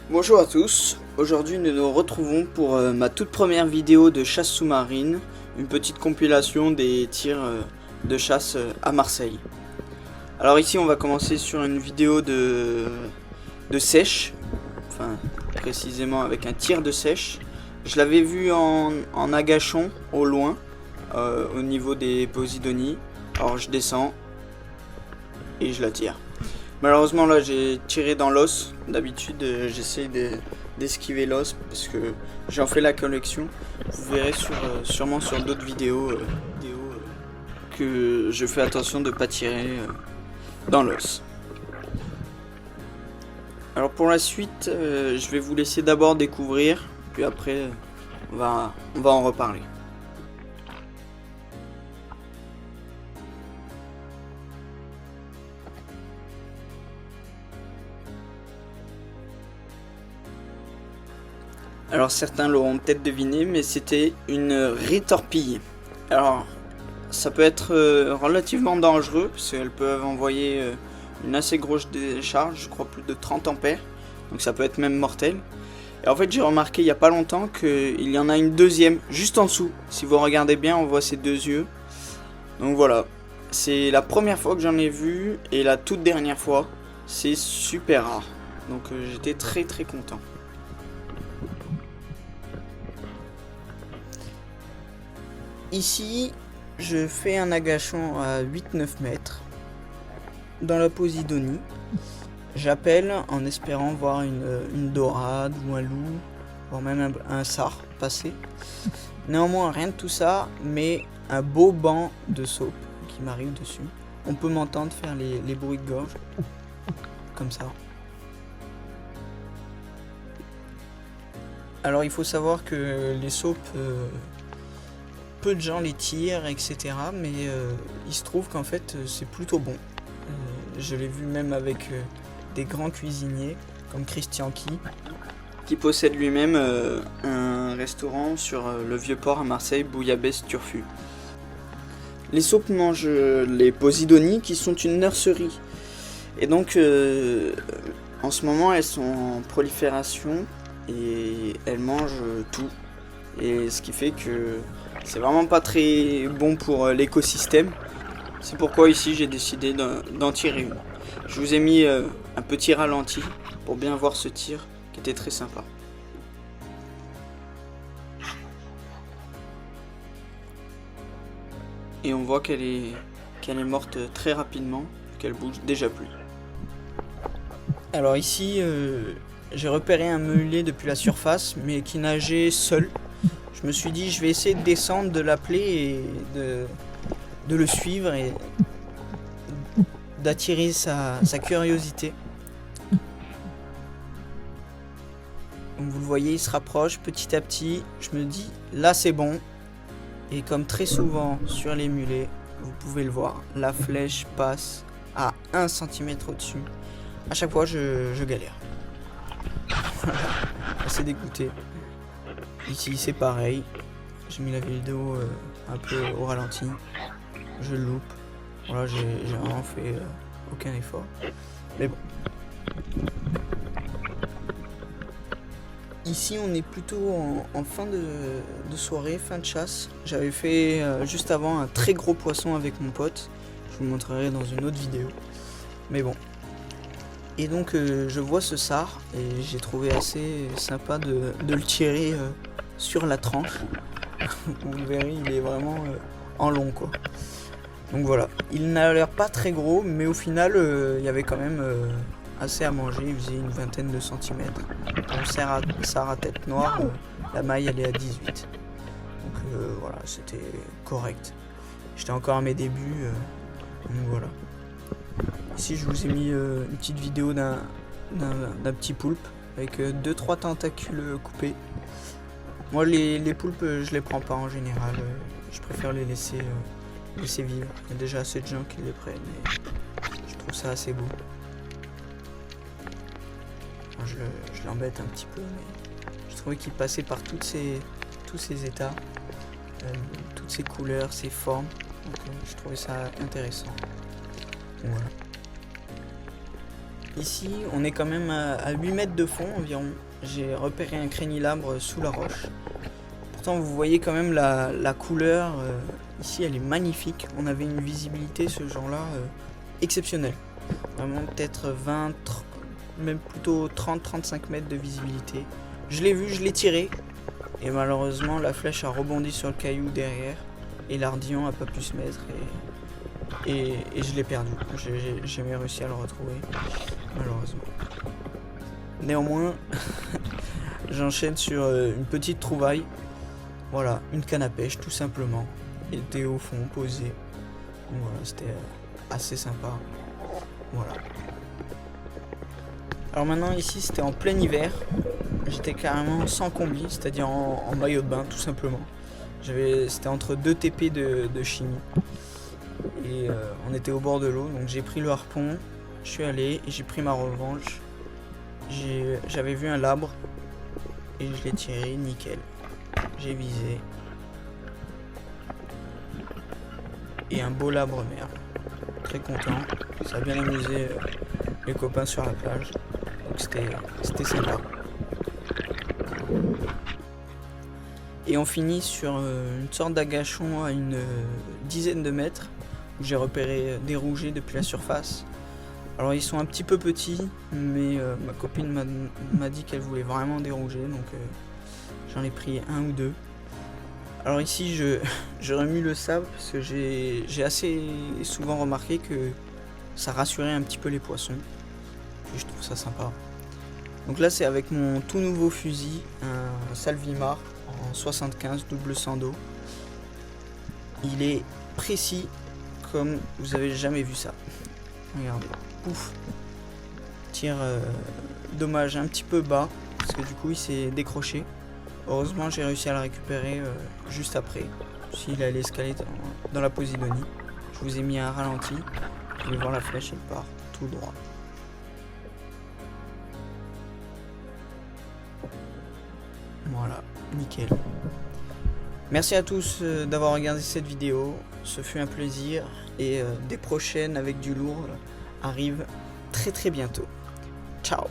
Bonjour à tous, aujourd'hui nous nous retrouvons pour ma toute première vidéo de chasse sous-marine, une petite compilation des tirs de chasse à Marseille. Alors ici on va commencer sur une vidéo de sèche, enfin précisément avec un tir de sèche. Je l'avais vu en agachon au loin, au niveau des Posidonies. Alors je descends et je la tire. Malheureusement là j'ai tiré dans l'os. D'habitude j'essaie d'esquiver l'os parce que j'en fais la collection. Vous verrez sûrement sur d'autres vidéos, que je fais attention de ne pas tirer dans l'os. Alors pour la suite je vais vous laisser d'abord découvrir, puis après on va en reparler. Alors certains l'auront peut-être deviné, mais c'était une rétorpille. Alors ça peut être relativement dangereux, parce qu'elles peuvent envoyer une assez grosse décharge, je crois plus de 30 ampères, donc ça peut être même mortel. Et en fait j'ai remarqué il n'y a pas longtemps qu'il y en a une deuxième juste en dessous. Si vous regardez bien on voit ses deux yeux. Donc voilà, c'est la première fois que j'en ai vu, et la toute dernière fois. C'est super rare, donc j'étais très content. Ici, je fais un agachon à 8-9 mètres dans la Posidonie. J'appelle en espérant voir une dorade ou un loup, voire même un sard passer. Néanmoins, rien de tout ça, mais un beau banc de saupe qui m'arrive dessus. On peut m'entendre faire les bruits de gorge, comme ça. Alors il faut savoir que les saupes... peu de gens les tirent, etc. Mais il se trouve qu'en fait c'est plutôt bon. Je l'ai vu même avec des grands cuisiniers comme Christian qui possède lui-même un restaurant sur le Vieux-Port à Marseille, Bouillabaisse Turfu. Les saupes mangent les Posidonies qui sont une nurserie. Et donc en ce moment elles sont en prolifération et elles mangent tout. Et ce qui fait que c'est vraiment pas très bon pour l'écosystème. C'est pourquoi ici j'ai décidé d'en tirer une. Je vous ai mis un petit ralenti pour bien voir ce tir qui était très sympa. Et on voit qu'elle est morte très rapidement, qu'elle bouge déjà plus. Alors ici j'ai repéré un mulet depuis la surface mais qui nageait seul. Je me suis dit je vais essayer de descendre, de l'appeler et de le suivre et d'attirer sa curiosité. Comme vous le voyez, il se rapproche petit à petit. Je me dis là c'est bon. Et comme très souvent sur les mulets, vous pouvez le voir, la flèche passe à 1 cm au-dessus. À chaque fois je galère. Assez dégoûté. Ici c'est pareil, j'ai mis la vidéo un peu au ralenti, je loupe, voilà, j'ai vraiment fait aucun effort, mais bon. Ici on est plutôt en fin de soirée, fin de chasse. J'avais fait juste avant un très gros poisson avec mon pote, je vous le montrerai dans une autre vidéo, mais bon. Et donc je vois ce sard et j'ai trouvé assez sympa de le tirer sur la tranche. Vous verrez, il est vraiment en long quoi. Donc voilà, il n'a l'air pas très gros, mais au final il y avait quand même assez à manger. Il faisait une vingtaine de centimètres. Pour sard à tête noire, la maille elle est à 18. Donc voilà, c'était correct. J'étais encore à mes débuts, donc voilà. Ici je vous ai mis une petite vidéo d'un petit poulpe avec 2-3 tentacules coupés. Moi les poulpes je les prends pas en général, je préfère les laisser vivre. Il y a déjà assez de gens qui les prennent et je trouve ça assez beau. Moi, je l'embête un petit peu, mais je trouvais qu'il passait par tous ces états, toutes ces couleurs, ces formes, donc je trouvais ça intéressant. Donc, voilà. ici on est quand même à 8 mètres de fond environ. J'ai repéré un crénilabre sous la roche. Pourtant vous voyez quand même la couleur, ici elle est magnifique. On avait une visibilité ce jour-là exceptionnelle. Vraiment peut-être 20, 30, même plutôt 30-35 mètres de visibilité. Je l'ai vu, je l'ai tiré. Et malheureusement la flèche a rebondi sur le caillou derrière. Et l'ardillon a pas pu se mettre et je l'ai perdu. J'ai jamais réussi à le retrouver, malheureusement. Néanmoins, j'enchaîne sur une petite trouvaille. Voilà, une canne à pêche tout simplement. Elle était au fond, posée. Voilà, c'était assez sympa. Voilà. Alors maintenant ici c'était en plein hiver. J'étais carrément sans combi, c'est-à-dire en maillot de bain tout simplement. C'était entre 2 TP de chimie. Et on était au bord de l'eau, donc j'ai pris le harpon, je suis allé et j'ai pris ma revanche. J'avais vu un labre et je l'ai tiré, nickel. J'ai visé. Et un beau labre merle. Très content, ça a bien amusé les copains sur la plage. Donc c'était sympa. Et on finit sur une sorte d'agachon à une dizaine de mètres où j'ai repéré des rougets depuis la surface. Alors ils sont un petit peu petits, mais ma copine m'a dit qu'elle voulait vraiment des rougets, donc j'en ai pris un ou deux. Alors ici je remue le sable parce que j'ai assez souvent remarqué que ça rassurait un petit peu les poissons. Puis je trouve ça sympa. Donc là c'est avec mon tout nouveau fusil, un Salvimar en 75 double sans dos. Il est précis comme vous avez jamais vu ça. Regardez, pouf. Tire dommage un petit peu bas parce que du coup il s'est décroché. Heureusement j'ai réussi à le récupérer juste après. S'il allait escaler dans la Posidonie. Je vous ai mis un ralenti. Vous pouvez voir la flèche, elle part tout droit. Voilà, nickel. Merci à tous d'avoir regardé cette vidéo. Ce fut un plaisir. Et des prochaines avec du lourd arrivent très bientôt. Ciao.